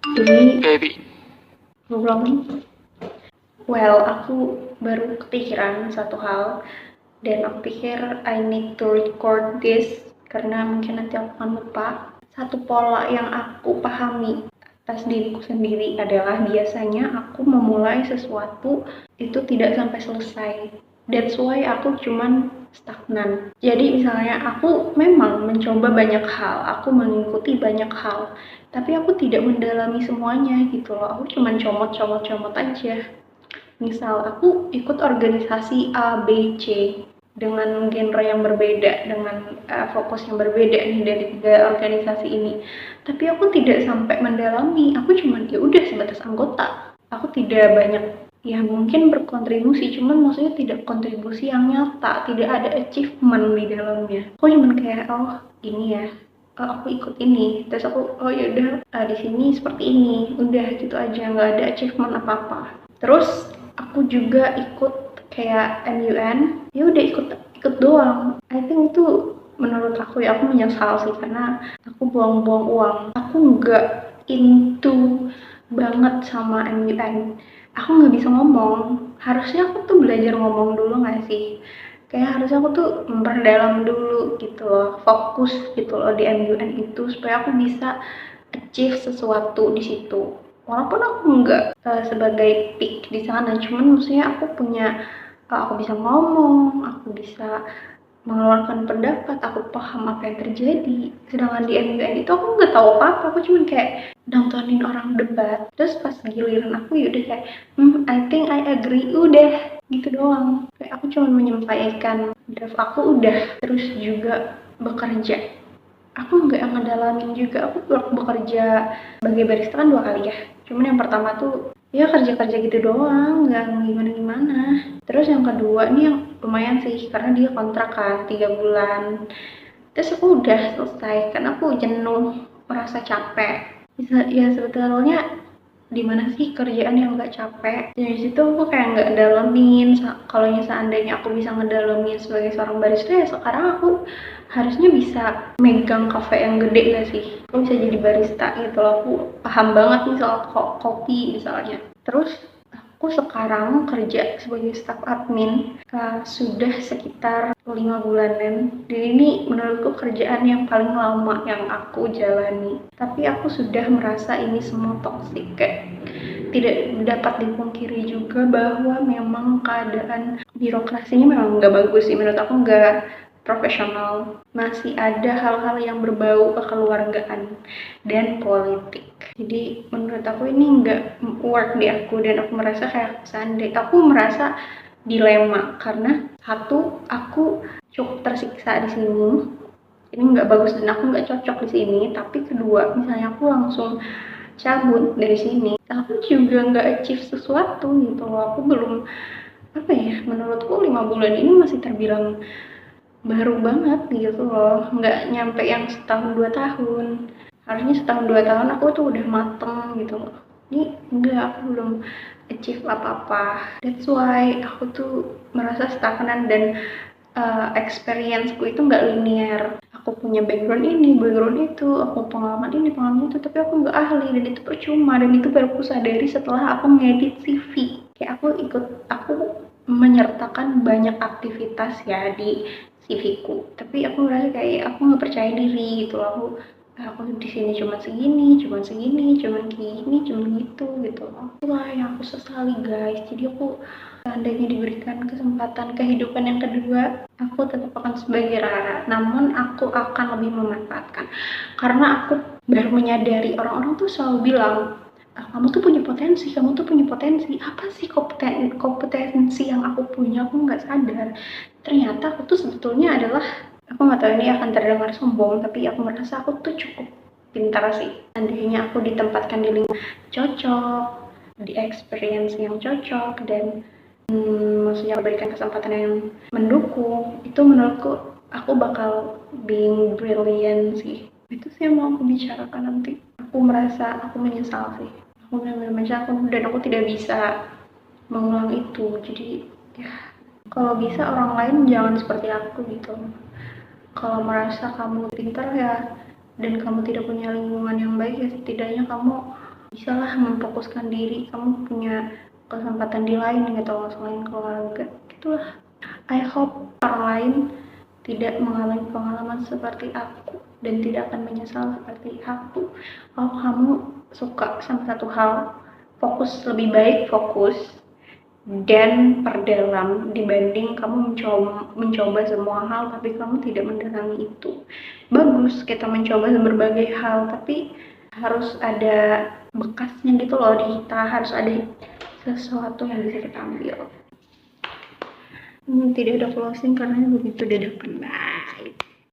Ini Baby. ngobrolin. Well, aku baru kepikiran satu hal dan aku pikir I need to record this karena mungkin nanti aku akan lupa. Satu pola yang aku pahami atas diriku sendiri adalah biasanya aku memulai sesuatu itu tidak sampai selesai. That's why aku cuman stagnan. Jadi misalnya aku memang mencoba banyak hal, aku mengikuti banyak hal, tapi aku tidak mendalami semuanya gitu loh. Aku cuman comot-comot aja. Misal aku ikut organisasi A, B, C dengan genre yang berbeda, dengan fokus yang berbeda nih dari tiga organisasi ini. Tapi aku tidak sampai mendalami, aku cuma ya udah sebatas anggota. Aku tidak banyak ya mungkin berkontribusi, cuman maksudnya tidak kontribusi yang nyata, tidak ada achievement di dalamnya. Aku cuma kayak oh ini ya, oh, aku ikut ini, terus aku oh ya udah di sini seperti ini, udah gitu aja, nggak ada achievement apa apa. Terus aku juga ikut kayak MUN, ya udah ikut ikut doang. I think itu menurut aku ya, aku menyesal sih karena aku buang-buang uang. Aku nggak into banget sama MUN. Aku nggak bisa ngomong. Harusnya aku tuh belajar ngomong dulu nggak sih? Kayak harusnya aku tuh memperdalam dulu gitu loh, fokus gitu loh di MUN itu supaya aku bisa achieve sesuatu di situ. Walaupun aku nggak sebagai peak di sana, cuman maksudnya aku punya aku bisa ngomong, aku bisa mengeluarkan pendapat, aku paham apa yang terjadi. Sedangkan di MUN itu aku nggak tahu apa-apa, aku cuma kayak nontonin orang debat. Terus pas giliran aku ya udah kayak, I think I agree, udah gitu doang. Kayak aku cuma menyampaikan draft aku udah, terus juga bekerja. Aku nggak ngedalamin juga, aku bekerja sebagai barista kan 2 kali ya. Cuman yang pertama tuh ya kerja-kerja gitu doang, nggak gimana-gimana. Terus yang kedua nih yang lumayan sih, karena dia kontrak kan 3 bulan. Terus aku udah selesai, karena aku jenuh, merasa capek. Bisa ya sebetulnya di mana sih kerjaan yang nggak capek. Dari situ aku kayak nggak dalamin. Kalau seandainya aku bisa ngedalamin sebagai seorang barista ya sekarang aku harusnya bisa megang kafe yang gede nggak sih. Aku bisa jadi barista gitu loh. Aku paham banget nih soal kopi misalnya. Terus aku sekarang kerja sebagai staff admin sudah sekitar 5 bulanan. Dan ini menurutku kerjaan yang paling lama yang aku jalani. Tapi aku sudah merasa ini semua toksik, kayak tidak dapat dipungkiri juga bahwa memang keadaan birokrasinya memang nggak bagus sih, menurut aku nggak profesional. Masih ada hal-hal yang berbau kekeluargaan dan politik. Jadi menurut aku ini nggak work di aku, dan aku merasa kayak aku merasa dilema karena satu aku cukup tersiksa di sini, ini nggak bagus dan aku nggak cocok di sini. Tapi kedua misalnya aku langsung cabut dari sini, aku juga nggak achieve sesuatu gitu loh. Aku belum apa ya, menurutku 5 bulan ini masih terbilang baru banget gitu loh, nggak nyampe yang setahun 2 tahun. Harusnya setahun 2 tahun aku tuh udah mateng gitu loh. Ini enggak, aku belum achieve apa-apa. That's why aku tuh merasa stagnan dan experience-ku itu nggak linear. Aku punya background ini, background itu, aku pengalaman ini, pengalaman itu, tapi aku nggak ahli dan itu percuma. Dan itu baru aku sadari setelah aku ngedit CV. Kayak aku menyertakan banyak aktivitas ya di CV-ku. Tapi aku merasa kayak aku nggak percaya diri gitu loh. Aku di sini cuma segini, cuma gini, cuma gitu loh. Itulah yang aku sesali guys. Jadi aku seandainya diberikan kesempatan kehidupan yang kedua, aku tetap akan sebagai Rara, namun aku akan lebih memanfaatkan. Karena aku baru menyadari, orang-orang tuh selalu bilang, kamu tuh punya potensi, kamu tuh punya potensi. Apa sih kompetensi yang aku punya? Aku nggak sadar. Ternyata aku tuh sebetulnya adalah, aku nggak tahu ini akan terdengar sombong, tapi aku merasa aku tuh cukup pintar sih. Seandainya aku ditempatkan di lingkungan cocok, di experience yang cocok, dan maksudnya berikan kesempatan yang mendukung, itu menurutku aku bakal being brilliant sih. Itu sih yang mau aku bicarakan nanti. Aku merasa aku menyesal sih. Aku benar-benar menyesal dan aku tidak bisa mengulang itu. Jadi ya kalau bisa orang lain jangan seperti aku gitu. Kalau merasa kamu pintar ya dan kamu tidak punya lingkungan yang baik, ya setidaknya kamu bisalah memfokuskan diri, kamu punya kesempatan di lain gitu loh selain keluarga gitulah. I hope orang lain tidak mengalami pengalaman seperti aku dan tidak akan menyesal seperti aku. Kalau kamu suka sama satu hal, lebih baik fokus dan perdalam dibanding kamu mencoba semua hal tapi kamu tidak mendalami itu. Bagus kita mencoba berbagai hal tapi harus ada bekasnya gitu loh di kita, harus ada sesuatu yang bisa kita ambil. Tidak ada closing karena begitu udah pernah.